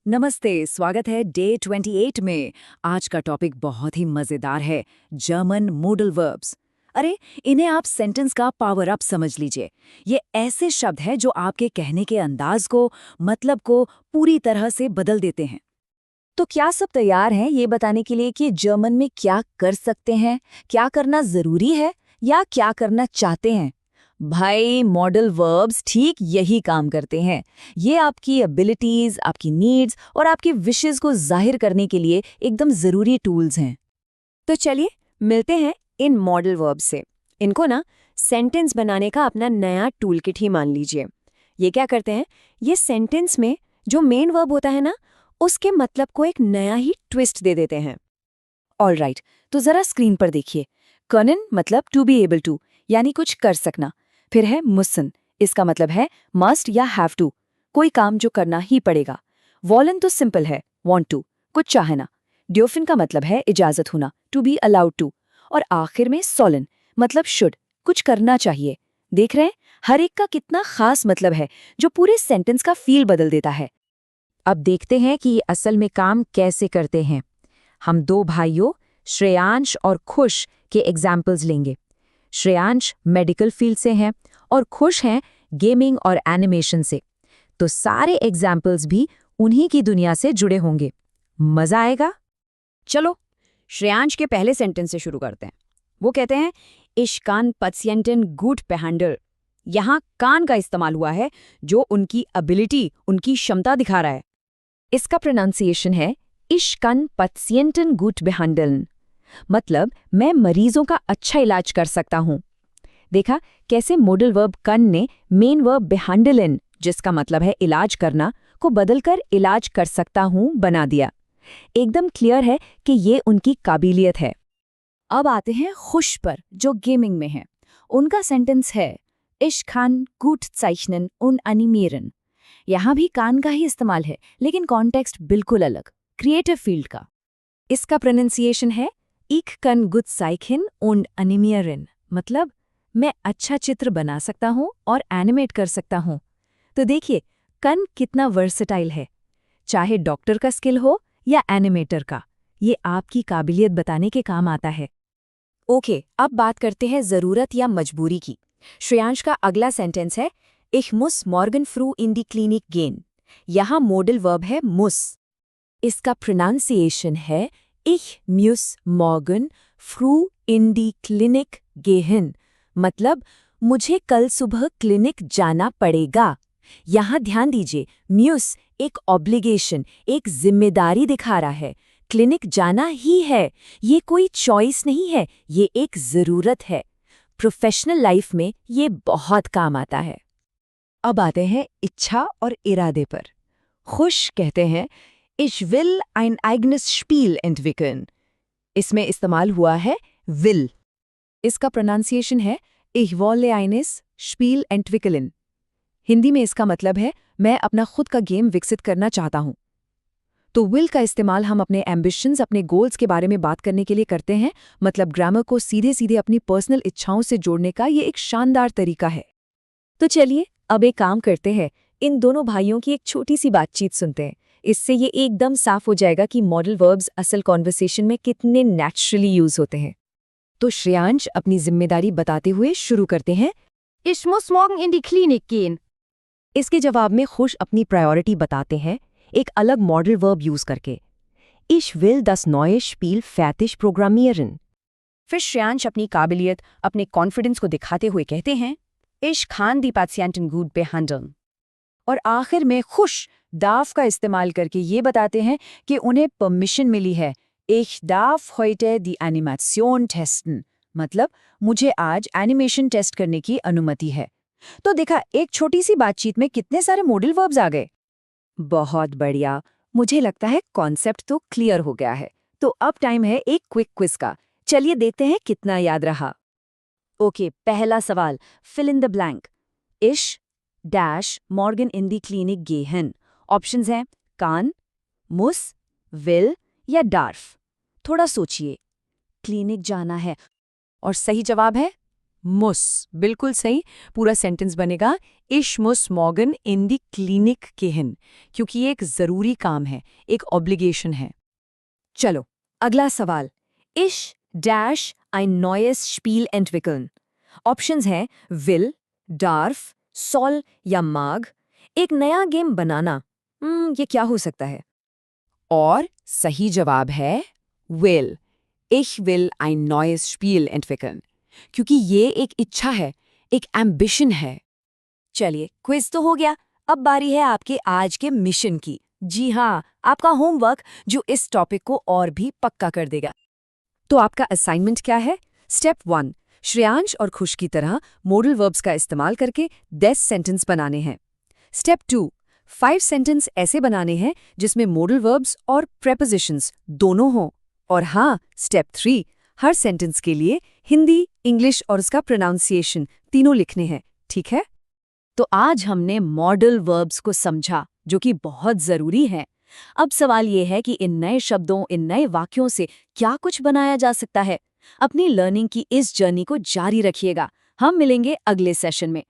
नमस्ते, स्वागत है डे 28 में। आज का टॉपिक बहुत ही मजेदार है, जर्मन मॉडल वर्ब्स। अरे, इन्हें आप सेंटेंस का पावर अप समझ लीजिए। ये ऐसे शब्द हैं जो आपके कहने के अंदाज को, मतलब को पूरी तरह से बदल देते हैं। तो क्या सब तैयार हैं ये बताने के लिए कि जर्मन में क्या कर सकते हैं, क्या करना जरूरी है या क्या करना चाहते हैं? भाई, मॉडल वर्ब्स ठीक यही काम करते हैं। ये आपकी एबिलिटीज, आपकी नीड्स और आपकी विशेस को जाहिर करने के लिए एकदम जरूरी टूल्स हैं। तो चलिए मिलते हैं इन मॉडल वर्ब्स से। इनको ना सेंटेंस बनाने का अपना नया टूल किट ही मान लीजिए। ये क्या करते हैं, ये सेंटेंस में जो मेन वर्ब होता है ना, उसके मतलब को एक नया ही ट्विस्ट दे देते हैं। ऑल राइट, तो जरा स्क्रीन पर देखिए। कनन मतलब टू बी एबल टू, यानी कुछ कर सकना। फिर है मुसन, इसका मतलब है मस्ट या हैव टू, कोई काम जो करना ही पड़ेगा। वॉलन तो सिंपल है, वांट टू, कुछ चाहना। ड्योफिन का मतलब है इजाजत होना, टू बी अलाउड टू। और आखिर में सोलन मतलब शुड, कुछ करना चाहिए। देख रहे हैं, हर एक का कितना खास मतलब है जो पूरे सेंटेंस का फील बदल देता है। अब देखते हैं कि ये असल में काम कैसे करते हैं। हम दो भाइयों श्रेयांश और खुश के एग्जाम्पल्स लेंगे। श्रेयांश मेडिकल फील्ड से हैं और खुश हैं गेमिंग और एनिमेशन से। तो सारे एग्जाम्पल्स भी उन्हीं की दुनिया से जुड़े होंगे। मजा आएगा। चलो श्रेयांश के पहले सेंटेंस से शुरू करते हैं। वो कहते हैं इश कान पत्सियंटन गुड behandle। यहाँ कान का इस्तेमाल हुआ है जो उनकी एबिलिटी, उनकी क्षमता दिखा रहा है। इसका प्रोनाउंसिएशन है इश कन पत्सियंटन गुट behandeln, मतलब मैं मरीजों का अच्छा इलाज कर सकता हूं। देखा कैसे मॉडल वर्ब कन ने मेन वर्ब behandeln, जिसका मतलब है इलाज करना, को बदलकर इलाज कर सकता हूं बना दिया। एकदम क्लियर है कि ये उनकी काबिलियत है। अब आते हैं खुश पर, जो गेमिंग में है। उनका सेंटेंस है इश खान गुट zeichnen und animieren। यहाँ भी कान का ही इस्तेमाल है, लेकिन कॉन्टेक्स्ट बिल्कुल अलग, क्रिएटिव फील्ड का। इसका प्रोनाउंसिएशन है Ich kann gut zeichnen und animieren, मतलब मैं अच्छा चित्र बना सकता हूं और एनिमेट कर सकता हूं। तो देखिए, कन कितना वर्सेटाइल है, चाहे डॉक्टर का स्किल हो या एनिमेटर का, ये आपकी काबिलियत बताने के काम आता है। ओके, अब बात करते हैं जरूरत या मजबूरी की। श्रेयांश का अगला सेंटेंस है Ich muss morgen früh in die Klinik gehen। यहाँ मॉडल वर्ब है muss। इसका प्रोनाउंसिएशन है Ich muss morgen früh in die Klinik gehen, मतलब मुझे कल सुबह क्लिनिक जाना पड़ेगा। यहाँ ध्यान दीजिए, म्यूस एक ऑब्लिगेशन, एक जिम्मेदारी दिखा रहा है। क्लिनिक जाना ही है, ये कोई चॉइस नहीं है, ये एक जरूरत है। प्रोफेशनल लाइफ में ये बहुत काम आता है। अब आते हैं इच्छा और इरादे पर। खुश कहते हैं Ich will ein eigenes Spiel entwickeln। इसमें इस्तेमाल हुआ है will। इसका प्रोनाउंसिएशन है Ich wolle eines Spiel entwickeln। Hindi में इसका मतलब है मैं अपना खुद का गेम विकसित करना चाहता हूं। तो will का इस्तेमाल हम अपने एम्बिशंस, अपने गोल्स के बारे में बात करने के लिए करते हैं। मतलब ग्रामर को सीधे सीधे अपनी पर्सनल इच्छाओं से जोड़ने का ये एक शानदार तरीका है। तो चलिए अब एक काम करते हैं, इन दोनों भाइयों की एक छोटी सी बातचीत सुनते हैं। इससे ये एकदम साफ हो जाएगा कि मॉडल वर्ब्स असल कॉन्वर्सेशन में कितने नेचुरली यूज होते हैं। तो श्रेयांश अपनी जिम्मेदारी बताते हुए शुरू करते हैं Ich muss morgen in die Klinik gehen। इसके जवाब में खुश अपनी प्रायोरिटी बताते हैं एक अलग मॉडल वर्ब यूज करके Ich will das neue Spiel fertig programmieren। फिर श्रेयांश अपनी काबिलियत, अपने कॉन्फिडेंस को दिखाते हुए कहते हैं Ich kann die Patienten gut behandeln। और आखिर में खुश darf का इस्तेमाल करके ये बताते हैं कि उन्हें परमिशन मिली है। Ich darf heute die Animation testen, मतलब मुझे आज एनिमेशन टेस्ट करने की अनुमति है। तो देखा, एक छोटी सी बातचीत में कितने सारे मॉडल वर्ब्स आ गए। बहुत बढ़िया, मुझे लगता है कॉन्सेप्ट तो क्लियर हो गया है। तो अब टाइम है एक क्विक क्विज का। चलिए देखते हैं कितना याद रहा। ओके, पहला सवाल, फिल इन द ब्लैंक। इश डैश मॉर्गन इन दी क्लिनिक गेहन। ऑप्शंस हैं कान, मुस, विल या डार्फ। थोड़ा सोचिए। क्लिनिक जाना है और सही जवाब है मुस, बिल्कुल सही। पूरा सेंटेंस बनेगा इश मुस मॉर्गन इन दी क्लिनिक केहन, क्योंकि ये एक ज़रूरी काम है, एक ऑब्लिगेशन है। चलो अगला सवाल। इश dash ein neues Spiel entwickeln। Options हैं विल, डार्फ, सॉल या माग। एक नया गेम बनाना, ये क्या हो सकता है? और सही जवाब है will। Ich will ein neues Spiel entwickeln। क्योंकि ये एक इच्छा है, एक एम्बिशन है। चलिए क्विज तो हो गया, अब बारी है आपके आज के मिशन की। जी हाँ, आपका होमवर्क जो इस टॉपिक को और भी पक्का कर देगा। तो आपका असाइनमेंट क्या है? स्टेप 1, श्रेयांश और खुश की तरह मॉडल वर्ब्स का इस्तेमाल करके 10 सेंटेंस बनाने हैं। स्टेप 2, 5 सेंटेंस ऐसे बनाने हैं जिसमें मॉडल वर्ब्स और प्रेपोजिशंस दोनों हों। और हाँ, स्टेप 3, हर सेंटेंस के लिए हिंदी, इंग्लिश और उसका प्रोनाउंसिएशन तीनों लिखने हैं, ठीक है? तो आज हमने मॉडल वर्ब्स को समझा, जो कि बहुत ज़रूरी है। अब सवाल ये है कि इन नए शब्दों, इन नए वाक्यों से क्या कुछ बनाया जा सकता है। अपनी लर्निंग की इस जर्नी को जारी रखिएगा। हम मिलेंगे अगले सेशन में।